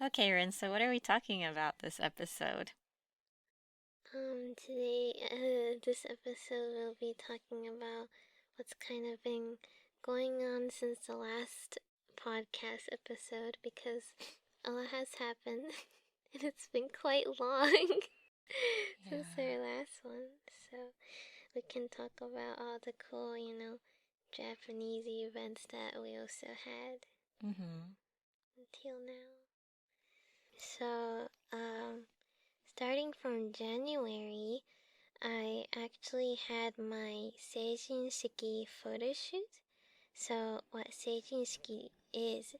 Okay, Rin, so what are we talking about this episode? Today, this episode we'll be talking about what's kind of been going on since the last podcast episode because a lot has happened and it's been quite long since Yeah. our last one. So we can talk about all the cool, Japanese events that we also had Mm-hmm. until now. So, starting from January, I actually had my Seijinshiki photo shoot. So what Seijinshiki is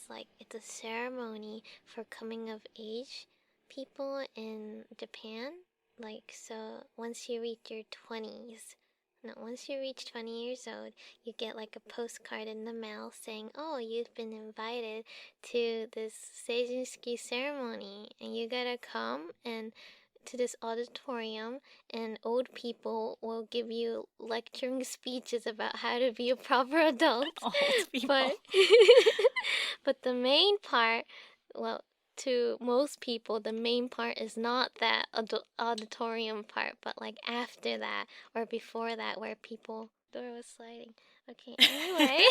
like it's a ceremony for coming of age people in Japan. Like so once you reach your 20s, no, once you reach 20 years old, you get like a postcard in the mail saying, "Oh, you've been invited to this Seijinshiki ceremony and you gotta come and to this auditorium and old people will give you lecturing speeches about how to be a proper adult." Old people. But but the main part, well, to most people, the main part is not that auditorium part, but like after that or before that, where people door was sliding. Okay, anyway,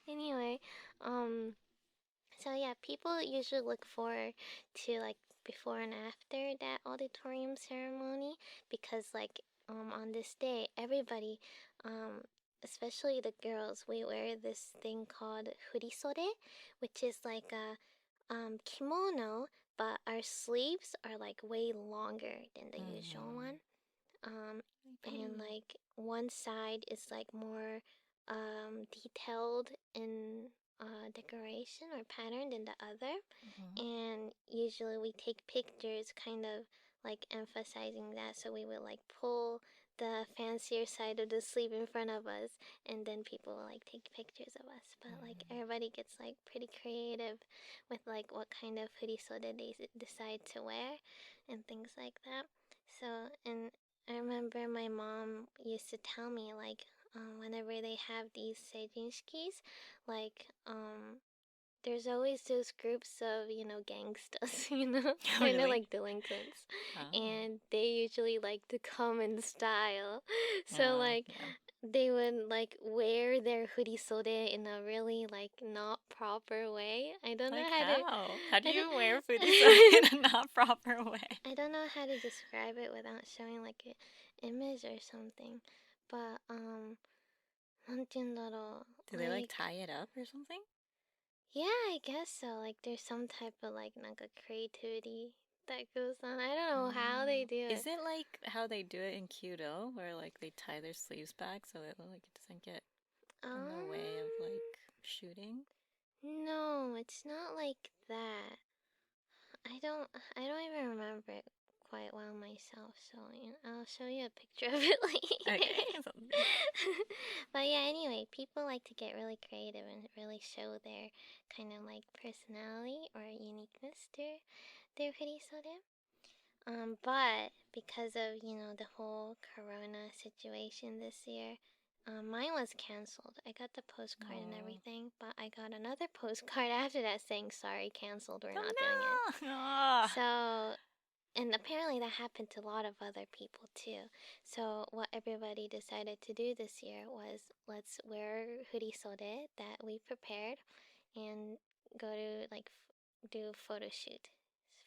anyway, um, so yeah, people usually look forward to like before and after that auditorium ceremony because like on this day everybody especially the girls we wear this thing called furisode, which is like a kimono, but our sleeves are like way longer than the usual one. Um and like one side is like more detailed in decoration or pattern than the other. Mm-hmm. And usually we take pictures kind of like emphasizing that. So we would like pull the fancier side of the sleeve in front of us and then people will like take pictures of us. But like everybody gets like pretty creative with like what kind of hoodie so that they decide to wear and things like that. So, and I remember my mom used to tell me like whenever they have these Sejinshikis, like there's always those groups of gangsters, Oh, kind of really? like delinquents, Oh. and they usually like to come in style. So Yeah, like yeah. they would like wear their hoodie sode in a really like not proper way. I don't know Like how to. how? How do I you wear don't. Furisode in a not proper way? I don't know how to describe it without showing like an image or something. But なんて言うんだろう, Do they like like tie it up or something? yeah, I guess so. Like there's some type of like creativity that goes on. I don't know how they Mm. do Is it. it like how they do it in Kyudo, where like they tie their sleeves back so that like it doesn't get in the way of Um, like shooting? no, it's not like that. I don't I don't even remember it quite well myself, so I'll show you a picture of it later. Okay. But yeah, anyway, people like to get really creative and really show their kind of like personality or uniqueness to their Furisode. But because of, the whole corona situation this year, mine was canceled. I got the postcard and Oh. everything, but I got another postcard after that saying, sorry, canceled, we're not doing it. Oh no! Ah. So, and apparently that happened to a lot of other people too. So, what everybody decided to do this year was let's wear hoodie sode that we prepared and go to like do a photo shoot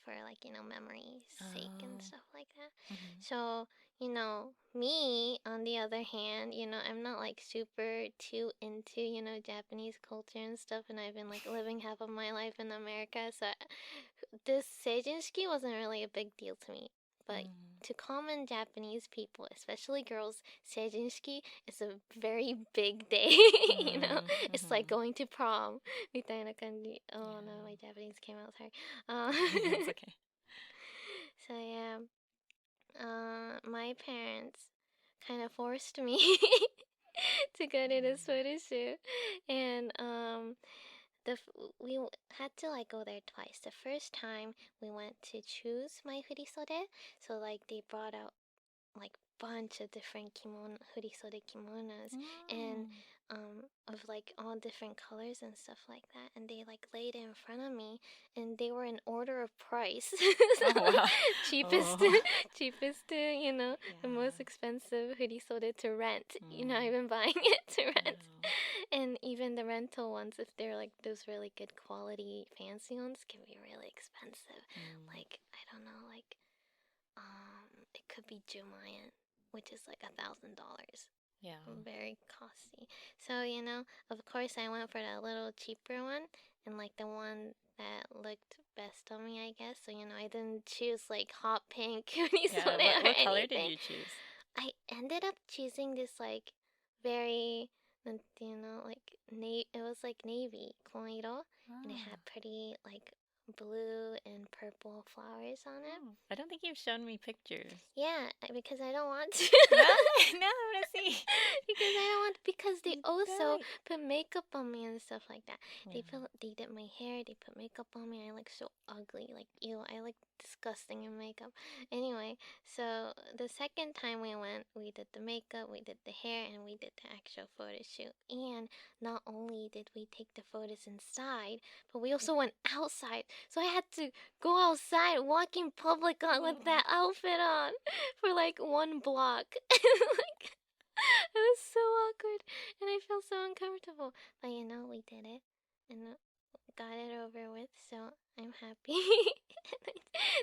for like memory's sake and Oh. stuff like that. Mhm. So me on the other hand, I'm not like super too into Japanese culture and stuff, and I've been like living half of my life in America, so this Seijinshiki wasn't really a big deal to me. But Mhm. to common Japanese people, especially girls, Seijinshiki is a very big day. Mhm. It's like Mhm. going to prom. みたいな感じ. Oh no, my Yeah. Japanese came out sorry. It's okay. So yeah, my parents kind of forced me to go to this photo shoot, and we had to like go there twice. The first time we went to choose my furisode, so like they brought out like bunch of different kimono furisode kimonos, and Mm. of like all different colors and stuff like that, and they like laid it in front of me, and they were in order of price. Oh wow. cheapest, Oh. cheapest to, you know, the Yeah. most expensive hoodie to rent. You're not Mm. even buying it to rent. No. And even the rental ones, if they're like those really good quality fancy ones, can be really expensive. Mm. Like, I don't know, like it could be Jumayan, which is like $1,000. Yeah. Very costly. So, you know, of course I went for the little cheaper one and like the one that looked best on me, I guess. So, you know, I didn't choose like hot pink Yeah. or What color did anything. you choose? I ended up choosing this like very, you know, like it was like navy, koiro, and it Oh. had pretty like blue and purple flowers on it. Oh. I don't think you've shown me pictures. Yeah, because I don't want to. Really? No, I want to see. Because I don't want, because they You also did. put makeup on me and stuff like that. Yeah. They did my hair, they put makeup on me. I look so ugly, like ew, I look disgusting in makeup. Anyway, so the second time we went, we did the makeup, we did the hair, and we did the actual photo shoot. And not only did we take the photos inside, but we also went outside. So I had to go outside, walk in public on with that outfit on for like 1 block. Like, it was so awkward, and I felt so uncomfortable. But you know, we did it, and got it over with. So I'm happy.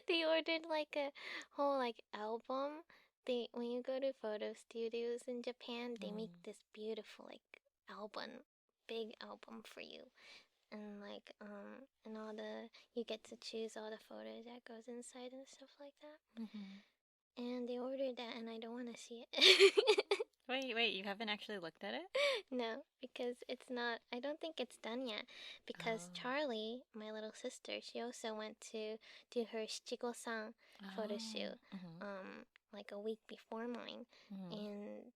They ordered like a whole like album. They, when you go to photo studios in Japan, they make this beautiful like album, big album for you. And like and all the, you get to choose all the photos that goes inside and stuff like that. And they ordered that, and I don't want to see it. Wait, you haven't actually looked at it? No, because it's not, I don't think it's done yet. Because Oh. Charlie, my little sister, she also went to do her Shichigo-san photo shoot, like a week before mine. And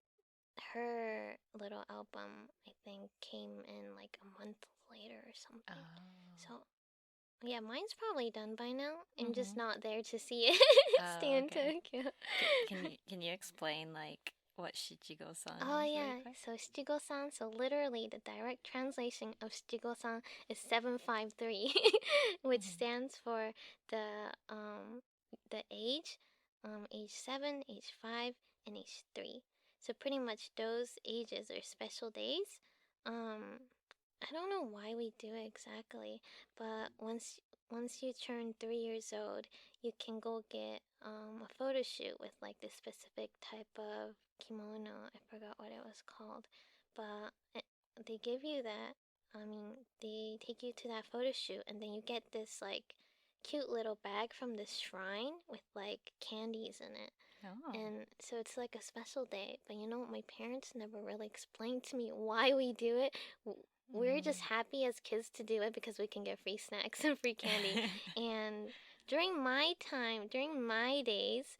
her little album, I think, came in like a month later or something. So, yeah, mine's probably done by now. I'm just not there to see it. Stay in Tokyo. Can you explain like what Shichigo-san Oh is yeah, really quick? so Shichigo-san, so literally the direct translation of Shichigo-san is 753, which stands for the age, age 7, age 5, and age 3. So pretty much those ages are special days. I don't know why we do it exactly, but once you turn 3 years old, you can go get a photo shoot with like this specific type of kimono. I forgot what it was called, but they give you that. I mean, they take you to that photo shoot, and then you get this like cute little bag from this shrine with like candies in it. Oh. And so it's like a special day. But you know, my parents never really explained to me why we do it. We're just happy as kids to do it because we can get free snacks and free candy. And during my time, during my days,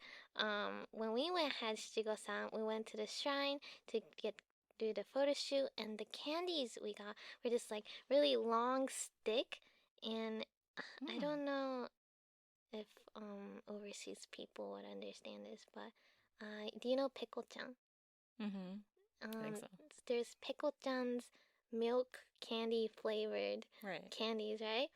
when we went had Shichigo-san, we went to the shrine to do the photo shoot, and the candies we got were this like really long stick, and I don't know if overseas people would understand this, but do you know pickle-chan? I think so. There's pickle-chan's milk candy flavored candies, right?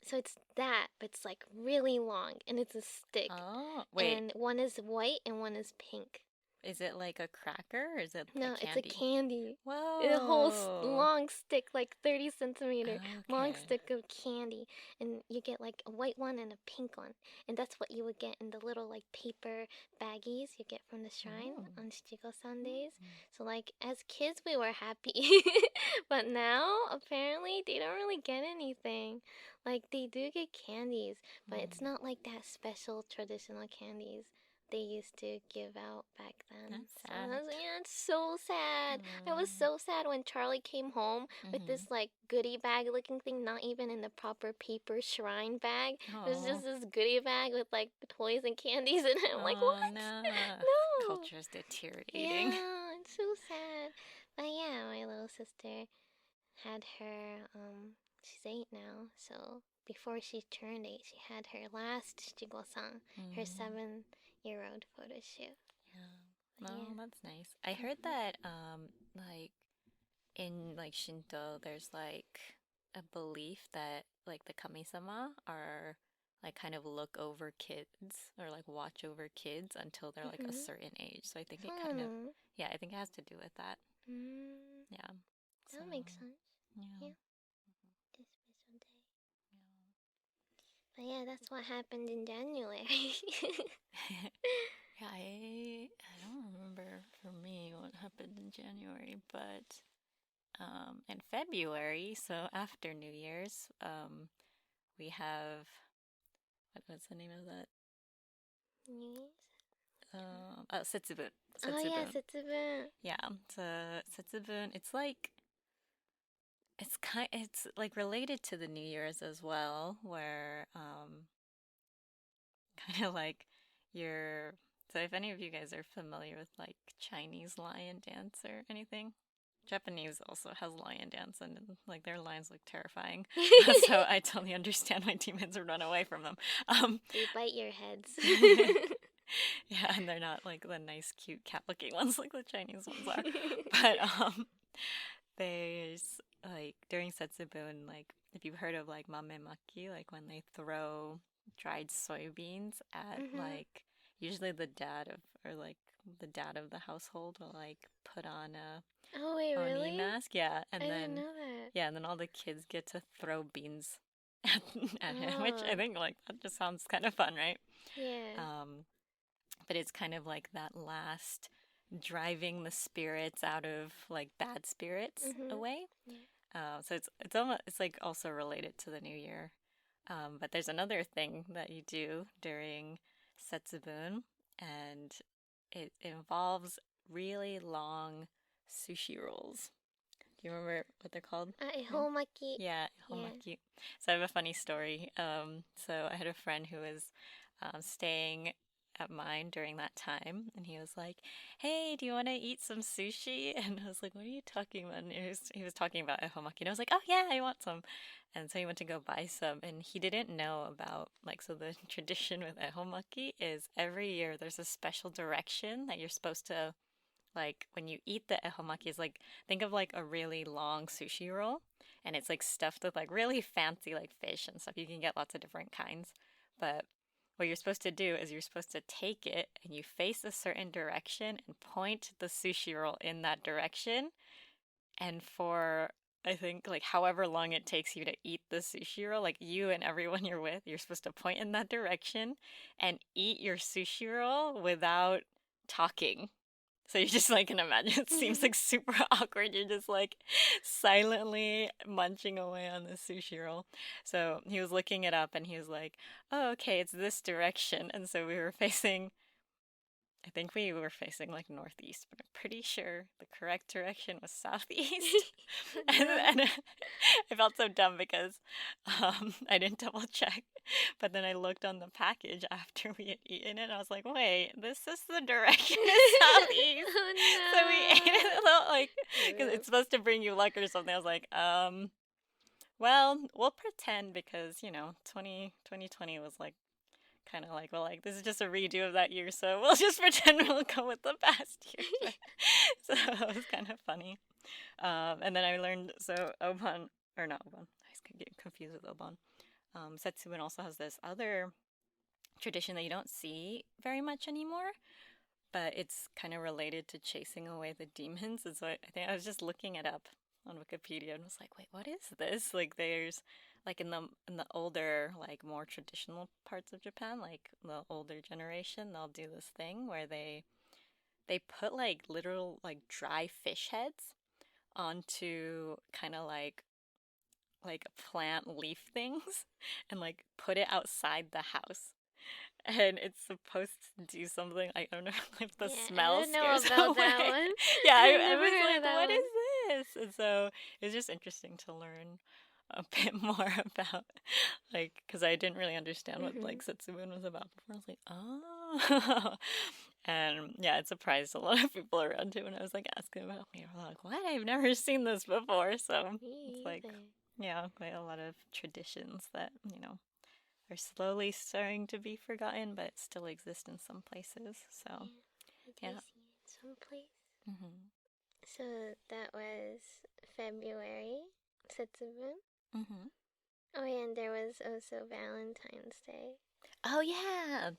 So it's that, but it's like really long, and it's a stick. Oh, wait. And one is white and one is pink. Is it like a cracker or is it No, a candy? it's a candy. Whoa. A whole long stick, like 30 centimeter long Okay. stick of candy. And you get like a white one and a pink one. And that's what you would get in the little like paper baggies you get from the shrine on Shichigo Sundays. So like as kids we were happy. But now apparently they don't really get anything. Like they do get candies, but it's not like that special traditional candies they used to give out back then. That's sad. Yeah, it's so sad. I was so sad when Charlie came home with this like goodie bag looking thing, not even in the proper paper shrine bag. It was just this goodie bag with like toys and candies in it. I'm like, what? No. No. Culture is deteriorating. Yeah, it's so sad. But yeah, my little sister had her, she's 8 now, so before she turned 8, she had her last Shichigo-san, her 7-year-old photo shoot. Yeah. No, that's nice. I heard that like in like Shinto, there's like a belief that like the kami-sama are like kind of look over kids or like watch over kids until they're like a certain age. So I think it kind of, yeah, I think it has to do with that. Yeah. So, That makes sense. yeah. This But yeah, that's what happened in January. Yeah, I don't remember for me what happened in January, but in February, so after New Year's, we have what's the name of that? New Year's? Setsubun. Oh yeah, Setsubun. Setsubun. Yeah, so Setsubun. It's like related to the New Year's as well, where kind of like you're. So if any of you guys are familiar with like Chinese lion dance or anything, Japanese also has lion dance, and like their lions look terrifying. So I totally understand why demons run away from them. They bite your heads. Yeah, and they're not like the nice, cute, cat-looking ones like the Chinese ones are. But there's like during Setsubun, like if you've heard of like mamemaki, like when they throw dried soybeans at like usually the dad of or like the dad of the household will like put on a Oh wait, Oni really? mask, yeah, and I then didn't know that. yeah, and then all the kids get to throw beans at him, which I think like that just sounds kind of fun, right? Yeah. But it's kind of like that last driving the spirits out of like bad spirits away. So it's almost it's like also related to the new year. But there's another thing that you do during Setsubun, and it involves really long sushi rolls. Do you remember what they're called? Ihomaki. Yeah, homaki. So I have a funny story. So I had a friend who was staying at mine during that time, and he was like, "Hey, do you want to eat some sushi?" And I was like, "What are you talking about?" And he was talking about ehomaki, and I was like, "Oh yeah, I want some." And so he went to go buy some, and he didn't know about like so the tradition with ehomaki is every year there's a special direction that you're supposed to like when you eat the ehomaki is like think of like a really long sushi roll and it's like stuffed with like really fancy like fish and stuff. You can get lots of different kinds. But what you're supposed to do is you're supposed to take it and you face a certain direction and point the sushi roll in that direction. And for I think like however long it takes you to eat the sushi roll, like you and everyone you're with, you're supposed to point in that direction and eat your sushi roll without talking. So you just like can imagine it seems like super awkward. You're just like silently munching away on the sushi roll. So he was looking it up and he was like, "Oh, okay, it's this direction." And so we were facing I think we were facing like northeast, but I'm pretty sure the correct direction was southeast. And I felt so dumb because I didn't double check. But then I looked on the package after we had eaten it, and I was like, wait, this is the direction to southeast. Oh no. So we ate it a little like, because it's supposed to bring you luck or something. I was like, well, we'll pretend because, 2020 was like kind of like, well, like this is just a redo of that year, so we'll just pretend we'll go with the past year. So it was kind of funny. And then I learned so Obon or not Obon. I get confused with Obon. Setsubun also has this other tradition that you don't see very much anymore, but it's kind of related to chasing away the demons. And so I think I was just looking it up on Wikipedia and was like, wait, what is this? Like there's like in the older like more traditional parts of Japan, like the older generation, they'll do this thing where they put like literal like dry fish heads onto kind of like plant leaf things and like put it outside the house. And it's supposed to do something. I don't know if the smell I don't know scares about away. that one. Yeah, I've I never was heard like, of that what one. is this? And so it was just interesting to learn a bit more about, like, because I didn't really understand what like Setsubun was about before. I was like, oh. And yeah, it surprised a lot of people around too when I was like asking about me. They were like, what? I've never seen this before. So it's like, yeah, quite a lot of traditions that, are slowly starting to be forgotten, but still exist in some places. So, Yeah. Some place. Mm-hmm. So that was February, Setsubun. Mm-hmm. Oh yeah, and there was also Valentine's Day. Oh yeah.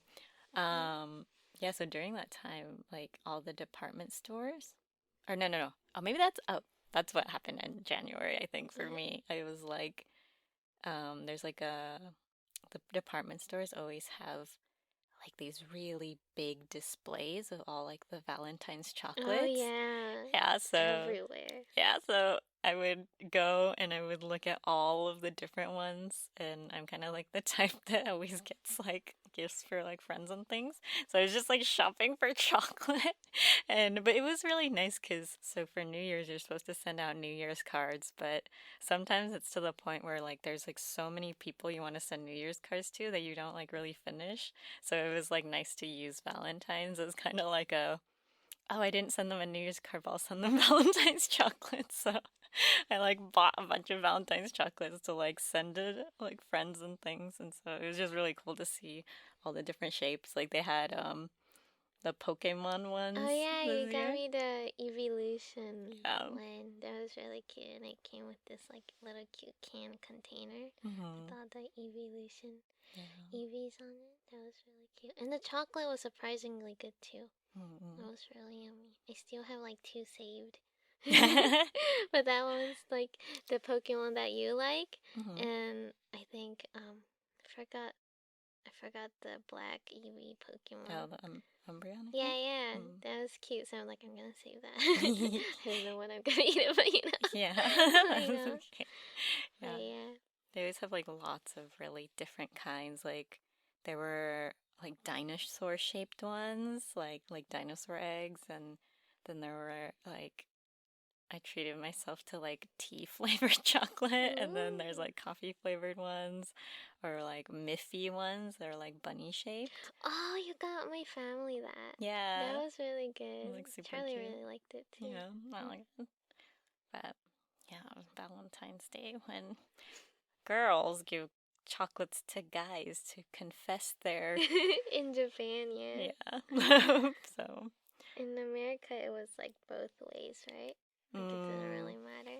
Mhm. Yeah, so during that time, like all the department stores, or no. Oh, maybe that's what happened in January, I think for What? me. I was like, there's like the department stores always have like these really big displays of all like the Valentine's Oh chocolates. yeah, Yeah, so everywhere. yeah, so I would go and I would look at all of the different ones, and I'm kind of like the type that always gets like gifts for like friends and things. So I was just like shopping for chocolate, and but it was really nice because so for New Year's you're supposed to send out New Year's cards, but sometimes it's to the point where like there's like so many people you want to send New Year's cards to that you don't like really finish. So it was like nice to use Valentine's as kind of like a oh, I didn't send them a New Year's card, but I'll send them Valentine's chocolates. So I like bought a bunch of Valentine's chocolates to like send it like friends and things. And so it was just really cool to see all the different shapes. Like they had the Pokemon Oh ones yeah, this you got year. me the evolution Yeah. one. That was really cute, and it came with this like little cute can container with Mm-hmm. all the evolution Yeah. EVs on it. That was really cute, and the chocolate was surprisingly good too. That Mm-hmm. was really yummy. I still have like two saved. Mm-hmm. But that one's like the Pokemon that you like, and I think I forgot the black Eevee Oh, Pokemon. the Umbreon, I Yeah, think. yeah, Mm. that was cute. So I'm like, I'm gonna save that. I don't know when I'm gonna eat it, but Yeah. I That's know. okay. But Yeah. yeah. They always have like lots of really different kinds. Like there were like dinosaur shaped ones, like dinosaur eggs, and then there were like I treated myself to like tea flavored chocolate, and then there's Ooh. like coffee flavored ones, or like Miffy ones that are like bunny shaped. Oh, you got my family that. That Yeah, was really it good. was like super Charlie cute. really liked it too. Yeah, I like it. But yeah, Valentine's Day when girls give chocolates to guys to confess their In Japan, yeah. yeah. So In America, it was like both ways, right? Like it didn't mm, really matter,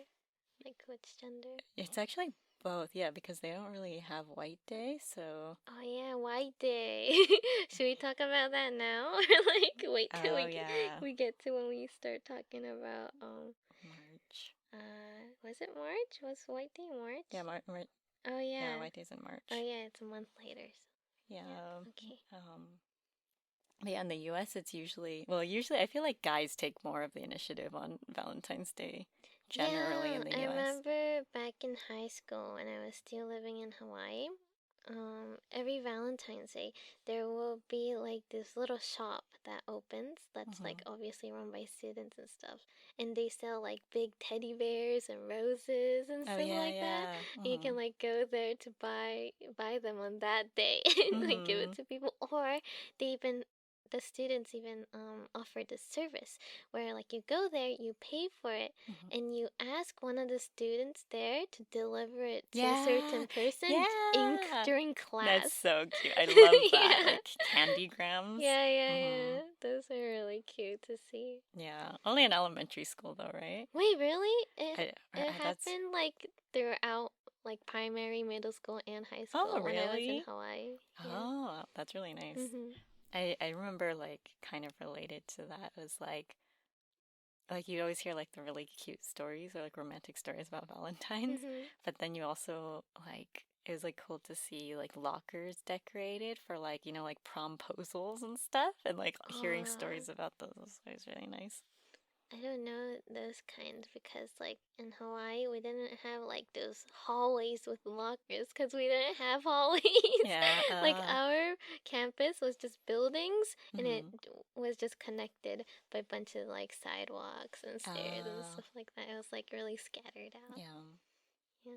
like which gender. it's actually both, yeah, because they don't really have White Day, so Oh yeah, White Day. Should we talk about that now, or like wait till oh yeah, we get to when we start talking about March. was it March? Was White Day Yeah, March? Mar Oh yeah, yeah. White Day's in Oh March. yeah, it's a month later. So Yeah. yeah. Okay. But yeah, in the US it's usually I feel like guys take more of the initiative on Valentine's Day generally Yeah, in the I US. remember back in high school when I was still living in Hawaii. Every Valentine's Day, there will be like this little shop that opens that's like Hmm. obviously run by students and stuff. And they sell like big teddy bears and roses and Oh stuff yeah, like that. yeah. And you can like go there to buy them on that day and like give it Hmm. to people. Or they even the students even offer this service where like you go there, you pay for it, Hmm. and you ask one of the students there to deliver it to a Yeah. certain person Yeah. during That's class. so cute. I love that. Yeah. Like candy grams. Yeah. Hmm. Those are really cute to see. Yeah. Only in elementary school though, right? Wait, really? It I it that's happened like throughout like primary, middle school, and high oh school when I was in really? Hawaii. Yeah. Oh, that's really nice. Mhm. I remember like kind of related to that was like you always hear like the really cute stories or like romantic stories about Valentine's, Mhm. but then you also like it was like cool to see like lockers decorated for like like promposals and stuff, and like hearing Oh, stories about those was always really nice. I don't know those kinds because, like, in Hawaii, we didn't have like those hallways with lockers because we didn't have hallways. Yeah. Like, our campus was just buildings and it Mhm. was just connected by a bunch of like sidewalks and stairs and Uh, stuff like that. It was like really scattered out. yeah. Yeah.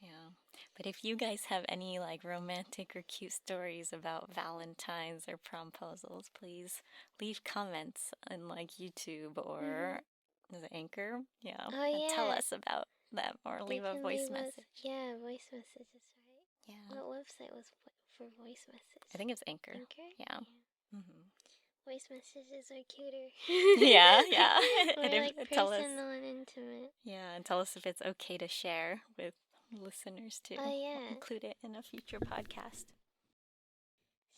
Yeah. But if you guys have any like romantic or cute stories about Valentines or promposals, please leave comments on like YouTube or Mhm. is it Anchor? Yeah. Oh, And tell yeah. us about them or They leave a can voice leave us, message. yeah, voice messages, right? Yeah. What website was for voice I message? think it's Anchor. Anchor? Yeah. Yeah. Hmm. voice messages are cuter. Yeah. More And like tell us, personal and intimate. yeah, and tell us if it's okay to share with listeners too. Oh We'll yeah. include it in a future podcast.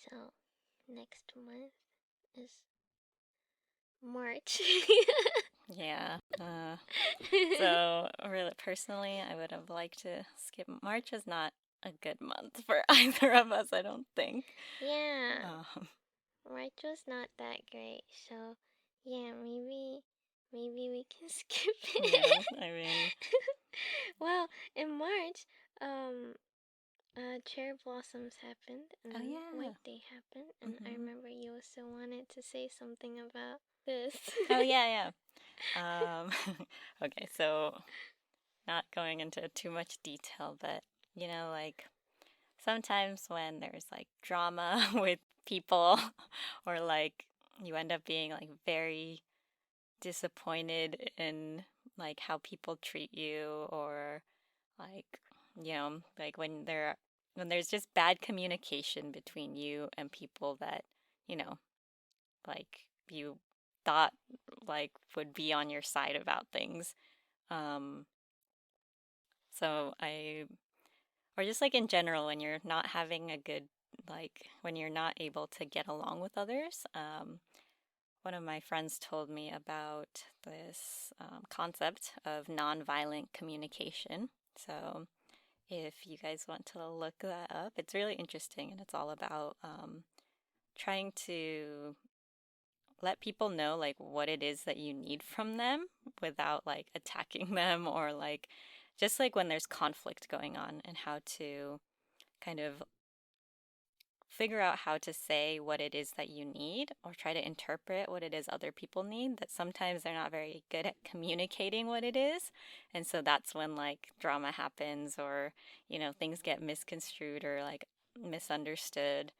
So next month is March. Yeah. So, really, personally, I would have liked to skip. March is not a good month for either of us, I don't think. Yeah, Um, March was not that great. So yeah, maybe we can skip yeah, it. I mean, Well, in March, um, cherry blossoms happened, and oh then yeah. White Day happened, and I Hmm. remember you also wanted to say something about this. Oh yeah. Okay, so not going into too much detail, but like sometimes when there's like drama with people, or like you end up being like very disappointed in like how people treat you, or like like when there's just bad communication between you and people that you know like you thought like would be on your side about things. um so I or just like in general, when you're not having a good, like when you're not able to get along with others. One of my friends told me about this concept of nonviolent communication. So if you guys want to look that up, it's really interesting, and it's all about trying to let people know like what it is that you need from them without like attacking them, or like just like when there's conflict going on, and how to kind of figure out how to say what it is that you need, or try to interpret what it is other people need, that sometimes they're not very good at communicating what it is. And so that's when like drama happens, or things get misconstrued or like misunderstood.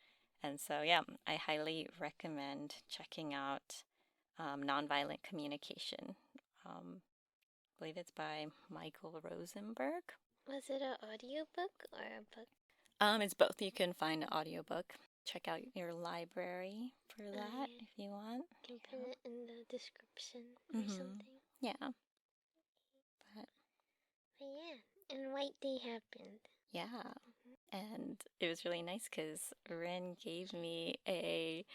And so yeah, I highly recommend checking out Nonviolent Communication. I believe it's by Michael Rosenberg. Was it an audiobook or a book? It's both. You can find an audiobook. Check out your library for that Yeah. if you want. Can put it in the description or Mm-hmm. something. Yeah. But But yeah, and White Day happened. yeah. And it was really nice because Rin gave me a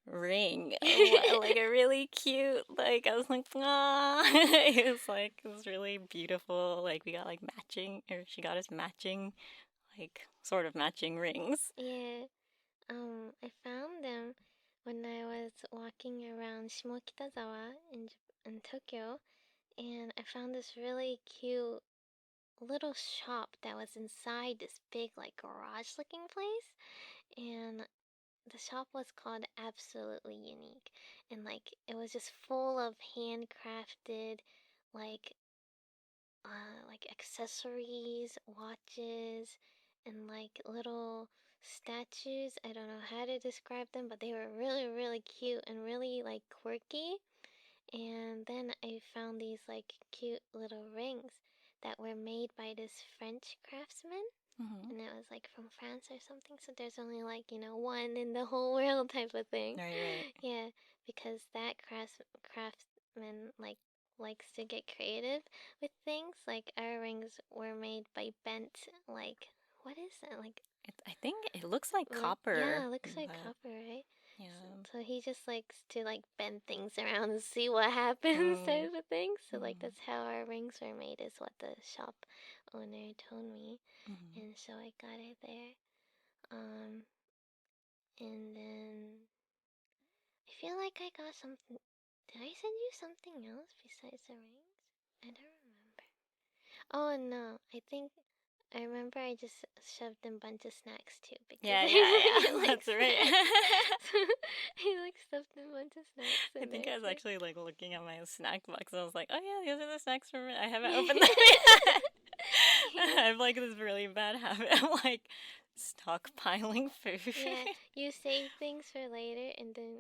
ring, like a really cute, like I was like, ah, it was really beautiful. Like we got like matching, or she got us matching, like sort of matching rings. Yeah, I found them when I was walking around Shimokitazawa in Tokyo, and I found this really cute little shop that was inside this big like garage looking place, and the shop was called Absolutely Unique, and like it was just full of handcrafted like like accessories, watches, and like little statues. I don't know how to describe them, but they were really, really cute and really like quirky. And then I found these like cute little rings that were made by this French craftsman. Mm-hmm. And it was like from France or something. So there's only like, one in the whole world type of thing. Right. Yeah, because that craftsman likes to get creative with things. Like our rings were made by bent like what is that? Like I think it looks like copper, yeah, it looks like but copper, right? yeah. So he just likes to like bend things around and see what happens Mm. type of thing. So like Mm. that's how our rings were made is what the shop owner told me. Mm. And so I got it there. Um and then I feel like I got something. Did I send you something else besides the rings? I don't remember. Oh no, I remember I just shoved in a bunch of snacks too because Yeah, I yeah. really like That's right. snacks. So I like stuffed in a bunch of snacks I in think there I was too. actually like looking at my snack box, and I was like, oh yeah, these are the snacks from it. I haven't opened them yet. I have like this really bad habit of like stockpiling food. Yeah, you save things for later and then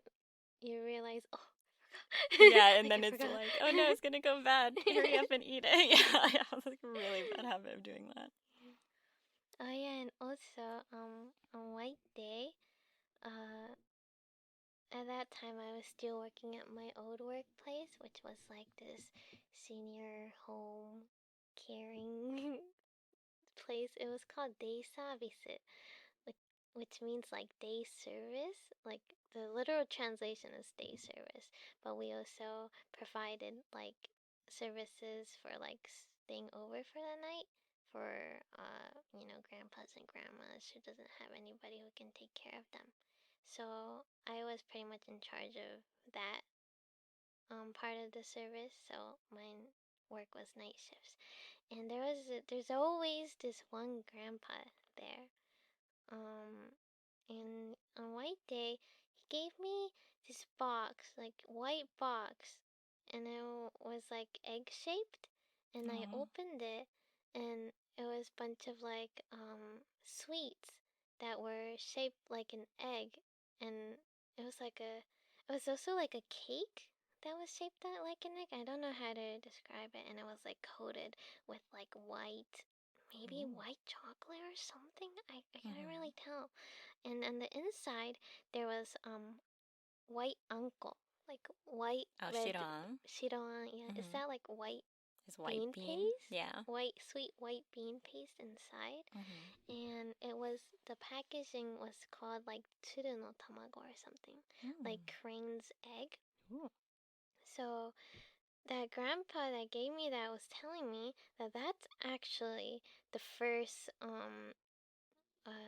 you realize, oh, Yeah, and like I then it's forgot. like, oh no, it's gonna go bad. Hurry up and eat it. Yeah, I have like a really bad habit of doing that. Oh yeah, and also on White Day, uh, at that time I was still working at my old workplace, which was like this senior home caring place. It was called Day Service, which, which means like day service. Like the literal translation is day service, but we also provided like services for like staying over for the night for grandpas and grandmas who doesn't have anybody who can take care of them. So I was pretty much in charge of that part of the service. So my work was night shifts, and there's always this one grandpa there. And on White Day, he gave me this box, like white box, and it was like egg shaped. And I Oh. opened it, and it was a bunch of like sweets that were shaped like an egg, and it was like a, it was also like a cake that was shaped that like an egg. I don't know how to describe it, and it was like coated with like white, maybe Ooh. white chocolate or something. I couldn't Mm-hmm. really tell. And on the inside there was white uncle, like white Oh, red Shiran. shiran. Yeah, is Mm-hmm. that like white Is white bean bean. paste? Yeah. White sweet white bean paste inside. Mm-hmm. And it was, the packaging was called like tsuru no tamago or something, like Mm. crane's egg. Ooh. So that grandpa that gave me that was telling me that that's actually the first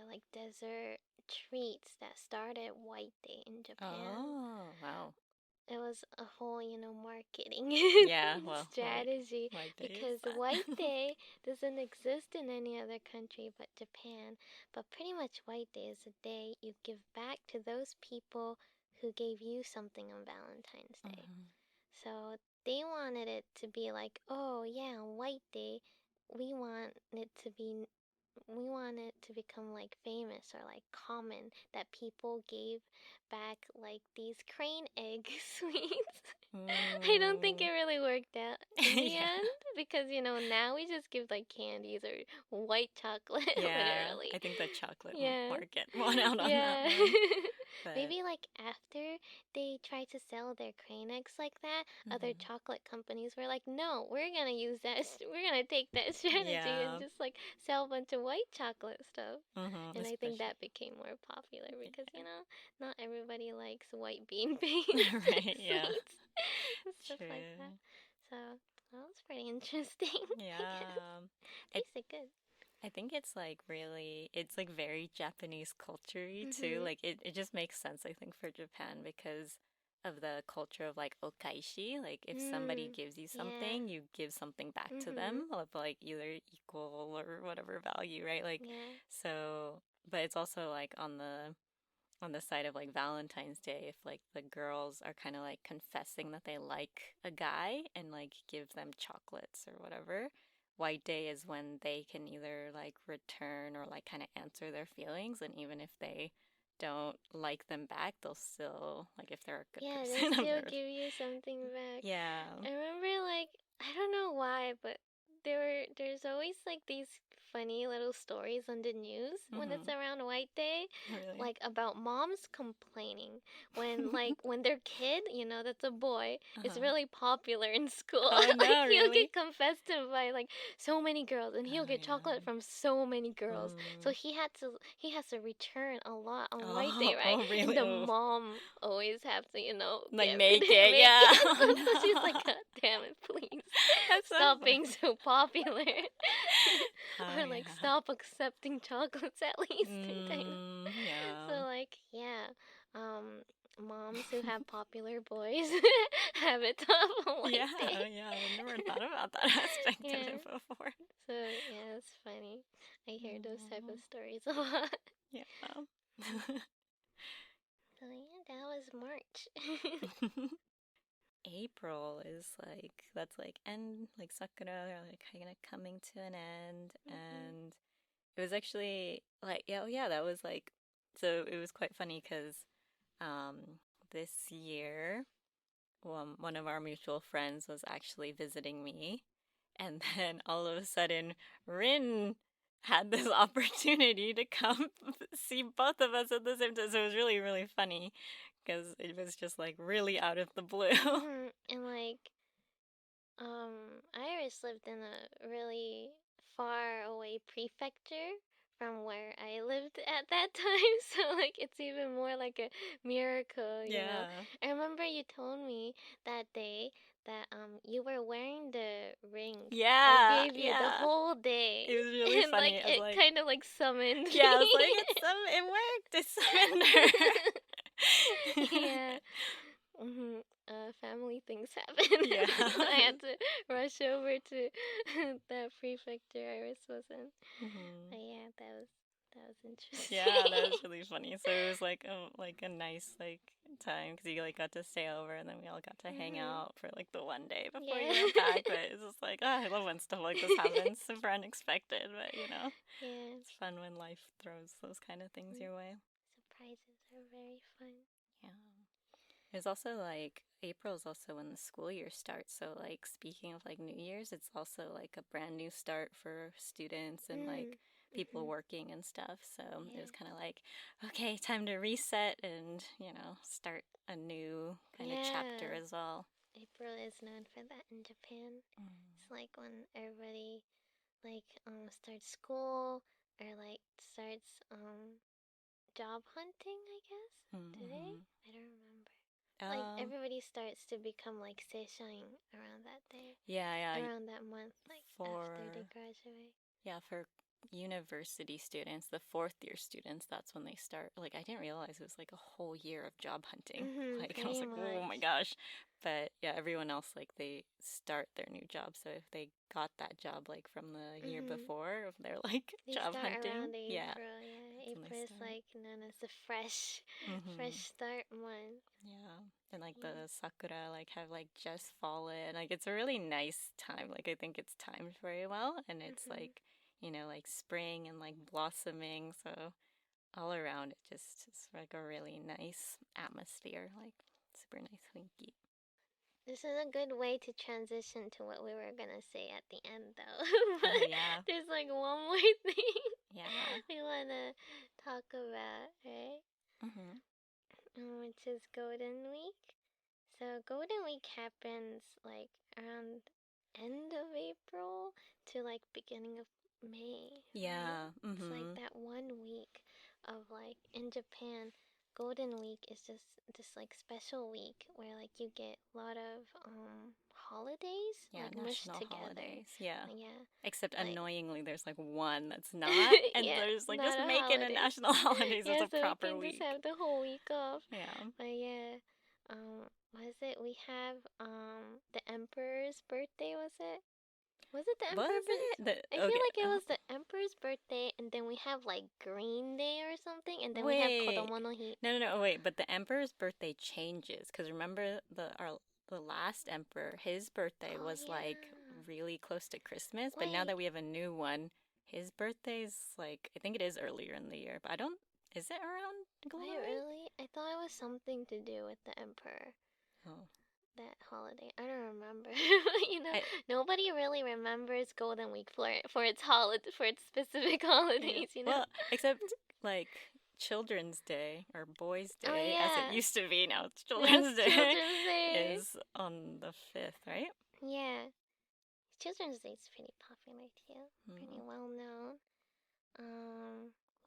like dessert treats that started White Day in Japan. Oh, wow. It was a whole, marketing Yeah, well, strategy, white day is because White that. Day doesn't exist in any other country but Japan. But pretty much White Day is a day you give back to those people who gave you something on Valentine's Day. Mm-hmm. So they wanted it to be like, oh yeah, on White Day, we want it to be, we want it to become like famous or like common that people gave back like these crane egg sweets. I don't think it Ooh. really worked out in the Yeah. end because now we just give like candies or white chocolate Yeah. literally. I think the chocolate Yeah. market won out on that Yeah. one. But Maybe like after they tried to sell their crane eggs like that, other mm-hmm. chocolate companies were like, no, we're gonna use that, we're gonna take that strategy and Yeah. just like sell a bunch of white chocolate stuff. Mm-hmm. And I think Especially. that became more popular because, Yeah. not everybody likes white bean paste Right. Yeah. sweets and stuff like that. True. So that was pretty interesting, I guess. Yeah. I Tasted good. I think it's like really, it's like very Japanese culture-y too. Mhm. Like it just makes sense, I think, for Japan because of the culture of like okaishi. Like if somebody Mm. gives you Yeah. something, you give something back to Mhm. them of like either equal or whatever value, right? Like Yeah. so, but it's also like on the side of like Valentine's Day, if like the girls are kind of like confessing that they like a guy and like give them chocolates or whatever, White Day is when they can either like return or like kind of answer their feelings. And even if they don't like them back, they'll still, like, if they're a good Yeah, they person, still give you something back. yeah. I remember like, I don't know why, but there's always like these funny little stories on the news when it's Mm-hmm. around White Day, Really? like about moms complaining when when their kid, that's a boy, is Uh-huh. really popular in school. Oh Like no, he'll really? get confessed to by like so many girls and he'll Oh get chocolate yeah. from so many girls. So Mm. he has to return a lot on White Day, Oh, right? oh And really? the Oh. mom always have to, Like get make it, make yeah. it. Oh So she's like, no. God damn it, please That's so stop being funny. so popular. Oh Or like yeah. stop accepting chocolates at least. So Yeah. like, yeah. Moms who have popular boys have it tough on White Yeah, Day. yeah. I've never thought about that aspect of Yeah. it before. So yeah, it's funny. I hear those type of Mm, stories a lot. yeah. So yeah, that was March. April is like that's like end like Sakura are like kind of coming to an end, Mhm. and it was actually like yeah, oh yeah, that was like so it was quite funny because um this year one of our mutual friends was actually visiting me, and then all of a sudden Rin had this opportunity to come see both of us at the same time. So it was really, really funny because it was just like really out of the blue. And like, Iris lived in a really far away prefecture from where I lived at that time, so like it's even more like a miracle, you know. Yeah. I remember you told me that day that you were wearing the ring I Yeah, gave you the yeah. whole day, It was really and like funny. I was it like, kind of like summoned yeah, I was like, me. it worked. It summoned her. Yeah. Family things happen. Yeah. So I had to rush over to that prefecture Iris was in. Hmm. But yeah, that was Yeah, that interesting. was really funny. So it was like a nice like time because you like got to stay over and then we all got to hang out for like the one day before Yeah. you went back. But it's just like, oh, I love when stuff like this happens. Super unexpected, but Yeah. it's fun when life throws those kind of things Mm. your way. Surprises are very fun. Yeah. There's also like April is also when the school year starts. So like speaking of like New Year's, it's also like a brand new start for students and like people Mhm. working and stuff. So it was Yeah. kind of like, okay, time to reset and, start a new kind of chapter Yeah. as well. April is known for that in Japan. It's like when everybody like starts school or like starts job hunting, I guess. Today? Mm-hmm. I don't remember. Like Um, everybody starts to become like seishine around that day. yeah, yeah, Around that month, like after they for graduate. yeah, for university students, the fourth year students, that's when they start. Like, I didn't realize it was like a whole year of job hunting. Like, I was Pretty like, oh my much. gosh. But yeah, everyone else, like, they start their new job. So if they got that job, like, from the year before, if they're like They job start hunting, around yeah, April, yeah. that's when they April is start. like known as the fresh fresh Mm-hmm. start month. Yeah. And like Yeah. the sakura, like, have like just fallen. Like, it's a really nice time. Like, I think it's timed very well. And it's like, like spring and like blossoming. So all around it just is like a really nice atmosphere, like super nice winky. This is a good way to transition to what we were gonna say at the end, though. Oh But yeah. there's like one more thing Yeah. we wanna talk about, right? Mhm. Which is Golden Week. So Golden Week happens like around end of April to like beginning of May, right? Yeah. It's like Mhm. that 1 week of like in Japan, Golden Week is just this like special week where like you get a lot of holidays Yeah, like mushed national together. holidays. Yeah. Yeah. Except Like annoyingly there's like one that's not and yeah, there's like not just a make it a holiday. national holidays as Yeah, a so we proper can just week. have the whole week off. Yeah. But yeah, what is it? We have the Emperor's birthday. Was it? Was it the Was Emperor's? it? I feel Okay. like it was the Emperor's birthday, and then we have like Green Day or something, and then we have Wait. Kodomo no Hi. No, no, no. Wait, but the emperor's birthday changes because remember the last emperor, his birthday Oh was like yeah. really close to Christmas, but now Wait, that we have a new one, his birthday's like I think it is earlier in the year, but I don't. Is it around Golden wait, Week? really? I thought it was something to do with the Emperor. Oh, That holiday. I don't remember. you know, I nobody really remembers Golden Week for its for its specific yeah. holidays. You know. Well, except like Children's Day or Boys Oh Day, as it yeah. used to be. Now it's That's Children's Day Children's Day. is on the 5th, right? Yeah. Children's Day is pretty popular too. Pretty Mm. well known.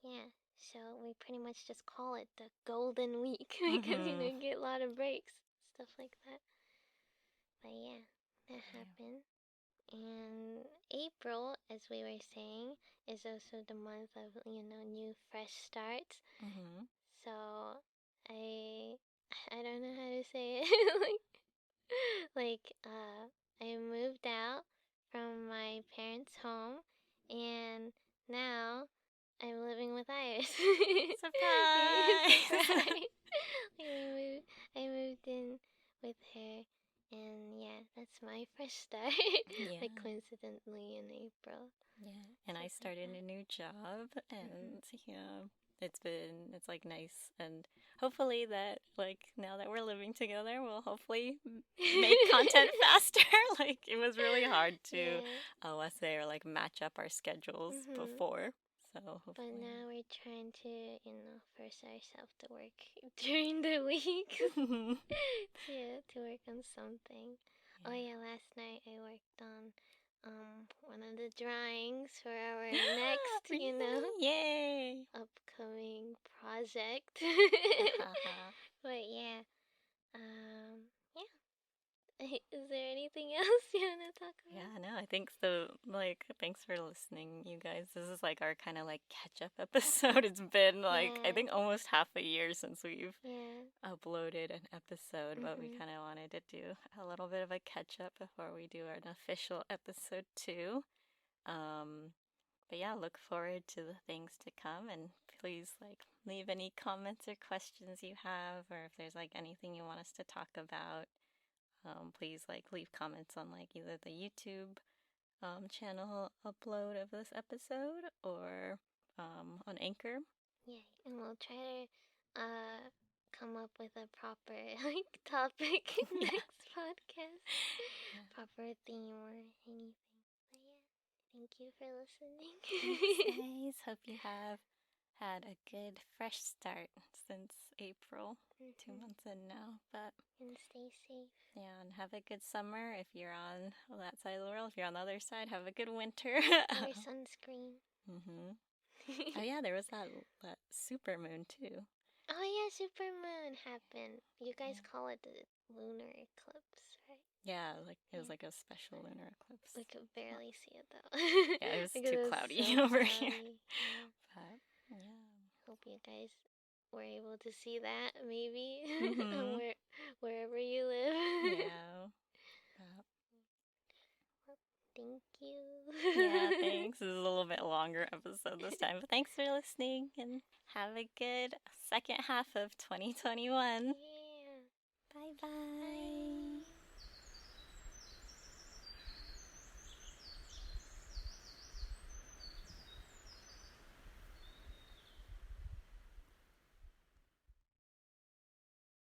Yeah. So we pretty much just call it the Golden Week because Mhm. you get a lot of breaks, stuff like that. But yeah, that Yeah. happened. And April, as we were saying, is also the month of new fresh starts. Mhm. So I I don't know how to say it. I moved out from my parents' home, and now I'm living with Iris. Surprise! Surprise! I moved in with her, and yeah, that's my fresh start. Yeah. Like coincidentally in April, Yeah. And I stuff like started that. a new job and yeah. it's like nice, and hopefully that like now that we're living together, we'll hopefully make content faster. Like it was really hard to Yeah. let's say or like match up our schedules Mhm. before. So But hopefully. now we're trying to, force ourselves to work during the week to work on something. Oh Yeah. yeah, last night I worked on one of the drawings for our next, Really? Yay! upcoming project. But yeah, yeah. Is there anything else you wanna talk about? Yeah, no, I think so. Like, thanks for listening, you guys. This is like our kind of like catch up episode. It's been like, I Yeah, think almost half a year since we've yeah. uploaded an episode, but we Mhm. kind of wanted to do a little bit of a catch up before we do an official episode 2. Um, but yeah, look forward to the things to come, and please like leave any comments or questions you have, or if there's like anything you want us to talk about. Please like leave comments on like either the YouTube channel upload of this episode or on Anchor. Yeah, and we'll try to come up with a proper like topic Yeah. next podcast, Yeah. proper theme or anything. But yeah, thank you for listening. Thanks, guys. Hope you have had a good fresh start since April. 2 months in now, but And stay safe. yeah, and have a good summer if you're on that side of the world. If you're on the other side, have a good winter. Wear sunscreen. Mm-hmm. Oh yeah, there was that super moon too. Oh yeah, supermoon happened. You guys Yeah. call it the lunar eclipse, right? Yeah, like it was Yeah. like a special lunar eclipse. We could barely see it though. Yeah, it was Because too it was cloudy so over here. cloudy. Yeah. But yeah. Hope you guys were able to see that maybe Mhm. wherever you live. Yeah. But, Well, thank you. yeah, thanks. This is a little bit longer episode this time, but thanks for listening and have a good second half of 2021. Yeah. Bye bye. Bye.